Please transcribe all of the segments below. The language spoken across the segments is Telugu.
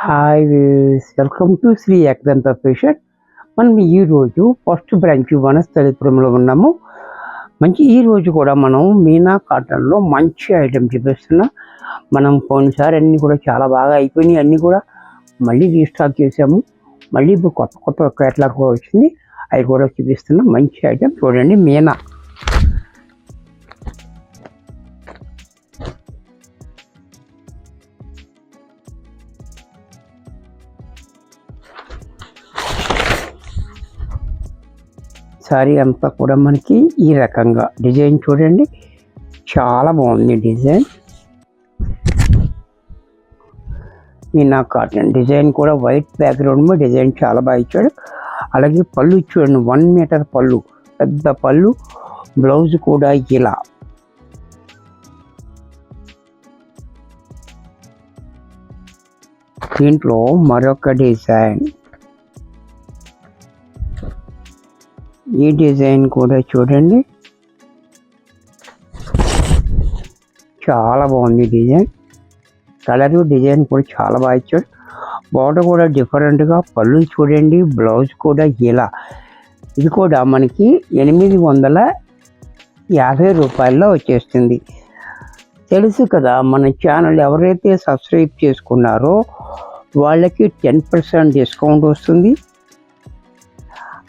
Hi welcome to Shri Ekadanta fashion. మనం ఈరోజు ఫస్ట్ బ్రాంచ్ వనస్థలిపురంలో ఉన్నాము. ఈరోజు కూడా మనం మీనా కాటన్లో మంచి ఐటెం చూపిస్తున్నాం. మనం పోయినసారి అన్నీ కూడా చాలా బాగా అయిపోయినాయి, అన్నీ కూడా మళ్ళీ రీస్టాక్ చేసాము. మళ్ళీ ఇప్పుడు కొత్త కేటలాగ్ కూడా వచ్చింది, అవి కూడా చూపిస్తున్నాం. మంచి ఐటెం చూడండి. మీనా సారీ అంతా కూడా మనకి ఈ రకంగా డిజైన్ చూడండి, చాలా బాగుంది డిజైన్. మీనా కాటన్ డిజైన్ కూడా వైట్ బ్యాక్గ్రౌండ్ మీద డిజైన్ చాలా బాగా ఇచ్చాడు. అలాగే పళ్ళు చూడండి, 1 మీటర్ పళ్ళు, పెద్ద పళ్ళు. బ్లౌజ్ కూడా ఇలా. దీంట్లో మరొక డిజైన్, ఈ డిజైన్ కూడా చూడండి, చాలా బాగుంది డిజైన్. కలర్ డిజైన్ కూడా చాలా బాగా ఇచ్చాడు. బార్డర్ కూడా డిఫరెంట్గా, పళ్ళు చూడండి, బ్లౌజ్ కూడా ఇలా. ఇది కూడా మనకి 850 రూపాయల్లో వచ్చేస్తుంది. తెలుసు కదా, మన ఛానల్ ఎవరైతే సబ్స్క్రైబ్ చేసుకున్నారో వాళ్ళకి 10% డిస్కౌంట్ వస్తుంది.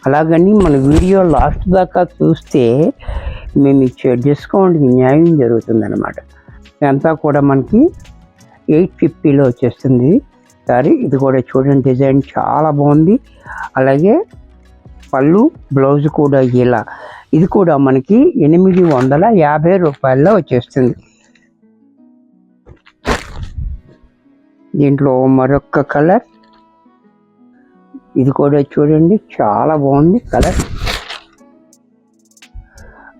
అలాగని మన వీడియో లాస్ట్ దాకా చూస్తే మేము ఇచ్చే డిస్కౌంట్కి న్యాయం జరుగుతుంది అన్నమాట. ఇదంతా కూడా మనకి 850లో వచ్చేస్తుంది. సారీ ఇది కూడా చూడండి, డిజైన్ చాలా బాగుంది. అలాగే పళ్ళు, బ్లౌజ్ కూడా ఇలా. ఇది కూడా మనకి 850 రూపాయల్లో వచ్చేస్తుంది. దీంట్లో మరొక కలర్, ఇది కూడా చూడండి, చాలా బాగుంది కలర్.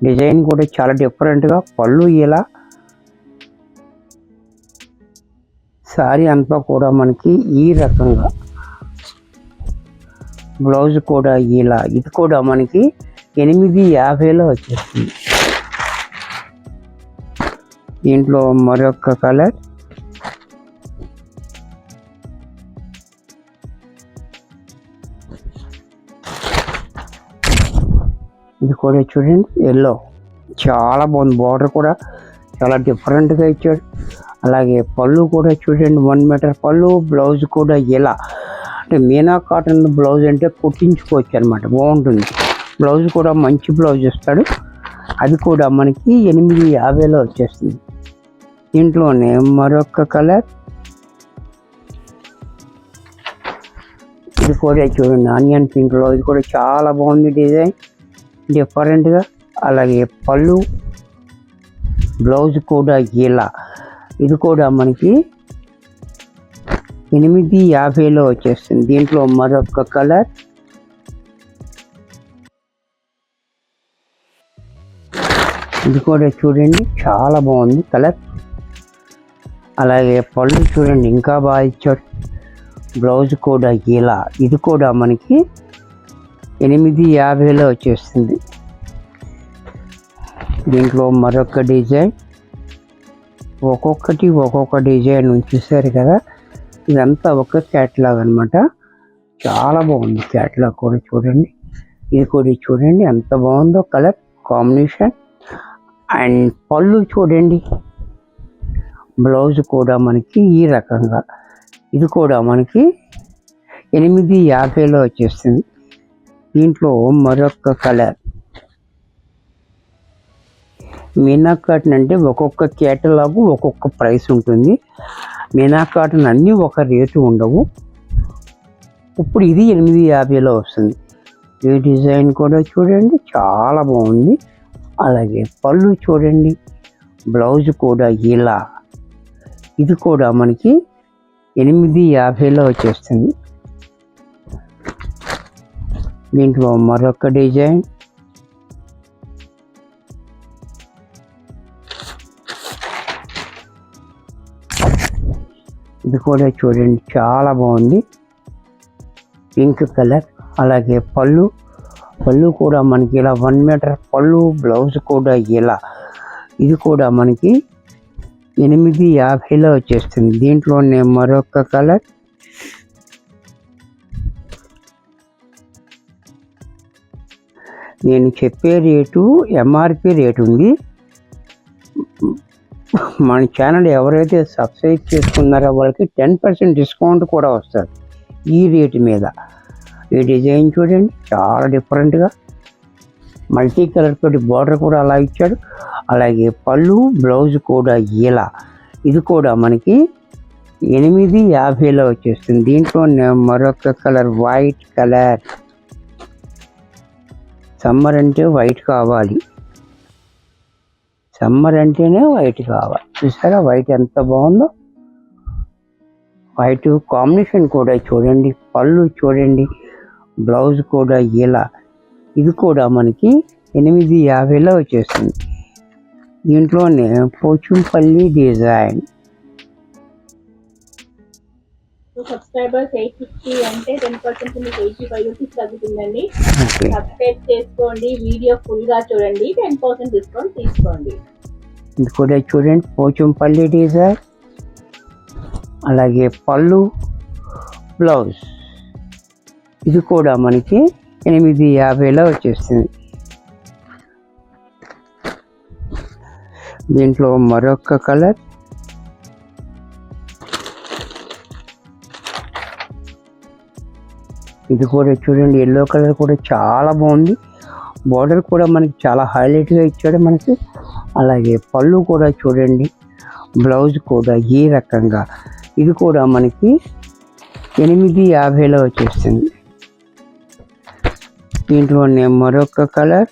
డిజైన్ కూడా చాలా డిఫరెంట్గా, పళ్ళు ఇలా. సారీ అంతా కూడా మనకి ఈ రకంగా, బ్లౌజ్ కూడా ఇలా. ఇది కూడా మనకి 850లో వచ్చేస్తుంది. దీంట్లో మరొక కలర్, ఇది కూడా చూడండి ఎల్లో, చాలా బాగుంది. బార్డర్ కూడా చాలా డిఫరెంట్గా ఇచ్చాడు. అలాగే పళ్ళు కూడా చూడండి, 1 మీటర్ పళ్ళు, బ్లౌజ్ కూడా ఇలా. అంటే మీనా కాటన్ బ్లౌజ్ అంటే కుట్టించుకోవచ్చు అనమాట, బాగుంటుంది. బ్లౌజ్ కూడా మంచి బ్లౌజ్ ఇస్తాడు. అది కూడా మనకి 850లో వచ్చేస్తుంది. దీంట్లోనే మరొక కలర్, ఇది కూడా చూడండి ఆనియన్ పింక్లో. ఇది కూడా చాలా బాగుంది డిజైన్, డిఫరెంట్గా. అలాగే పళ్ళు, బ్లౌజ్ కూడా ఇలా. ఇది కూడా మనకి 850లో వచ్చేస్తుంది. దీంట్లో మరొక కలర్, ఇది కూడా చూడండి, చాలా బాగుంది కలర్. అలాగే పళ్ళు చూడండి, ఇంకా బాగా ఇచ్చాడు. బ్లౌజ్ కూడా ఇలా. ఇది కూడా మనకి 850లో వచ్చేస్తుంది. దీంట్లో మరొక డిజైన్, ఒక్కొక్క డిజైన్ చూసారు కదా. ఇదంతా ఒక క్యాటలాగ్ అనమాట, చాలా బాగుంది క్యాటలాగ్ కూడా చూడండి. ఇది కూడా చూడండి ఎంత బాగుందో కలర్ కాంబినేషన్. అండ్ పళ్ళు చూడండి, బ్లౌజ్ కూడా మనకి ఈ రకంగా. ఇది కూడా మనకి 850లో వచ్చేస్తుంది. దీంట్లో మరొక కలర్. మీనా కాటన్ అంటే ఒక్కొక్క కేటలాగ్ ఒక్కొక్క ప్రైస్ ఉంటుంది. మీనా కాటన్ అన్నీ ఒక రేటు ఉండవు. ఇప్పుడు ఇది 850లో వస్తుంది. ఈ డిజైన్ కూడా చూడండి, చాలా బాగుంది. అలాగే పళ్ళు చూడండి, బ్లౌజ్ కూడా ఇలా. ఇది కూడా మనకి 850లో వచ్చేస్తుంది. దీంట్లో మరొక డిజైన్, ఇది కూడా చూడండి, చాలా బాగుంది పింక్ కలర్. అలాగే పళ్ళు కూడా మనకి ఇలా 1 మీటర్ పళ్ళు, బ్లౌజ్ కూడా ఇలా. ఇది కూడా మనకి 850లో వచ్చేస్తుంది. దీంట్లోనే మరొక కలర్, నేను చెప్పే రేటు ఎంఆర్పి రేటు ఉంది. మన ఛానల్ ఎవరైతే సబ్స్క్రైబ్ చేసుకున్నారో వాళ్ళకి 10% డిస్కౌంట్ కూడా వస్తుంది ఈ రేటు మీద. ఈ డిజైన్ చూడండి, చాలా డిఫరెంట్గా మల్టీ కలర్ తోటి బార్డర్ కూడా అలా ఇచ్చాడు. అలాగే పళ్ళు, బ్లౌజ్ కూడా ఇలా. ఇది కూడా మనకి 850లో వచ్చేస్తుంది. దీంట్లో మరొక కలర్ వైట్ కలర్. సమ్మర్ అంటే వైట్ కావాలి, సమ్మర్ అంటేనే వైట్ కావాలి. చూసారా వైట్ ఎంత బాగుందో. వైట్ కాంబినేషన్ కూడా చూడండి, పళ్ళు చూడండి, బ్లౌజ్ కూడా ఇలా. ఇది కూడా మనకి 850లో వచ్చేస్తుంది. దీంట్లోనే పోచంపల్లి డిజైన్. సబ్స్క్రైబర్స్ 850 అంటే 10% మీకు 85 రూపీస్ తగ్గుతుందండి. సబ్స్క్రైబ్ చేసుకోండి, వీడియో ఫుల్ గా చూడండి, 10% డిస్కౌంట్ తీసుకోండి. ఇది కూడా చూడండి, పోచంపల్లి డిజైన్. అలాగే పళ్ళు, బ్లౌజ్. ఇది కూడా మనకి 850లో వచ్చేస్తుంది. దీంట్లో మరొక కలర్. ఇది కూడా చూడండి, ఎల్లో కలర్ కూడా చాలా బాగుంది. బార్డర్ కూడా మనకి చాలా హైలైట్గా ఇచ్చాడు మనకి. అలాగే పళ్ళు కూడా చూడండి, బ్లౌజ్ కూడా ఈ రకంగా. ఇది కూడా మనకి 850లో వచ్చేస్తుంది. దీంట్లోనే మరొక కలర్.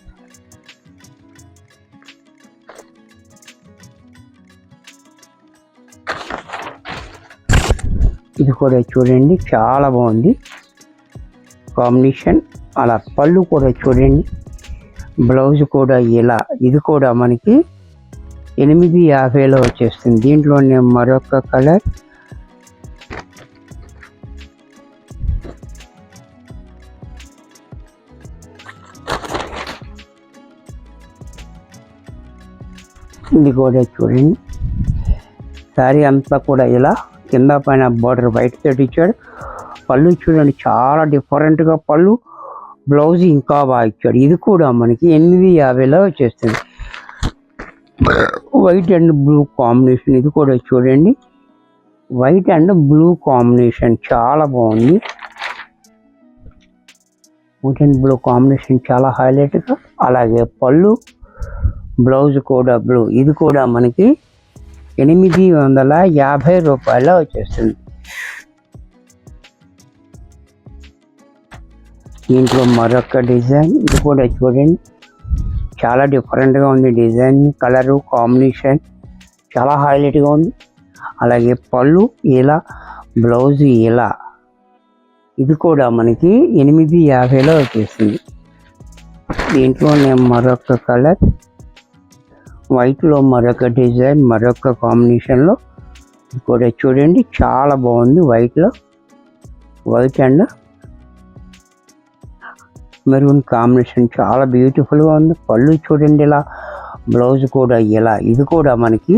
ఇది కూడా చూడండి, చాలా బాగుంది కాంబినేషన్. అలా పళ్ళు కూడా చూడండి, బ్లౌజ్ కూడా ఇలా. ఇది కూడా మనకి 850లో వచ్చేస్తుంది. దీంట్లోనే మరొక కలర్. ఇది కూడా చూడండి, శారీ అంతా కూడా ఇలా కింద పైన బార్డర్ వైట్ తోటి ఇచ్చాడు. పళ్ళు చూడండి, చాలా డిఫరెంట్గా పళ్ళు, బ్లౌజ్ ఇంకా బాగా ఇచ్చాడు. ఇది కూడా మనకి 850లో వచ్చేస్తుంది. White and blue combination. ఇది కూడా చూడండి, వైట్ అండ్ బ్లూ కాంబినేషన్ చాలా బాగుంది. వైట్ అండ్ బ్లూ కాంబినేషన్ చాలా హైలైట్గా. అలాగే పళ్ళు, బ్లౌజ్ కూడా బ్లూ. ఇది కూడా మనకి 850 రూపాయల్లో వచ్చేస్తుంది. దీంట్లో మరొక డిజైన్. ఇది కూడా చూడండి, చాలా డిఫరెంట్గా ఉంది డిజైన్, కలరు కాంబినేషన్ చాలా హైలైట్గా ఉంది. అలాగే పళ్ళు ఇలా, బ్లౌజ్ ఇలా. ఇది కూడా మనకి 850లో వచ్చేసింది. దీంట్లోనే మరొక కలర్. వైట్లో మరొక డిజైన్, మరొక కాంబినేషన్లో. ఇది కూడా చూడండి, చాలా బాగుంది. వైట్లో వైట్ అండ్ మెరూన్ కాంబినేషన్ చాలా బ్యూటిఫుల్గా ఉంది. పళ్ళు చూడండి ఇలా, బ్లౌజ్ కూడా ఇలా. ఇది కూడా మనకి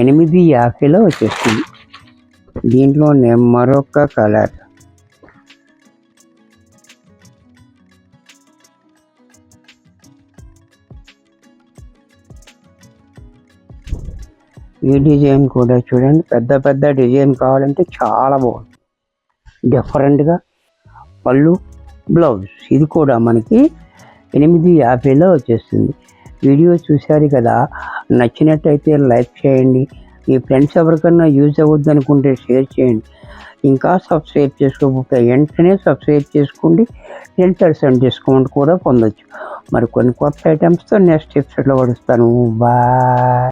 850లో వచ్చేస్తుంది. దీంట్లోనే మరొక కలర్. ఈ డిజైన్ కూడా చూడండి, పెద్ద పెద్ద డిజైన్ కావాలంటే చాలా బాగుంది, డిఫరెంట్గా. పళ్ళు, బ్లౌజ్. ఇది కూడా మనకి 850లో వచ్చేస్తుంది. వీడియో చూశారు కదా, నచ్చినట్టయితే లైక్ చేయండి. మీ ఫ్రెండ్స్ ఎవరికన్నా యూజ్ అవ్వద్దు అనుకుంటే షేర్ చేయండి. ఇంకా సబ్స్క్రైబ్ చేసుకోకపోతే వెంటనే సబ్స్క్రైబ్ చేసుకోండి, 10% డిస్కౌంట్ కూడా పొందొచ్చు. మరి కొన్ని కొత్త ఐటమ్స్తో నెక్స్ట్ ఎపిసోడ్లో పడుస్తాను. బాయ్.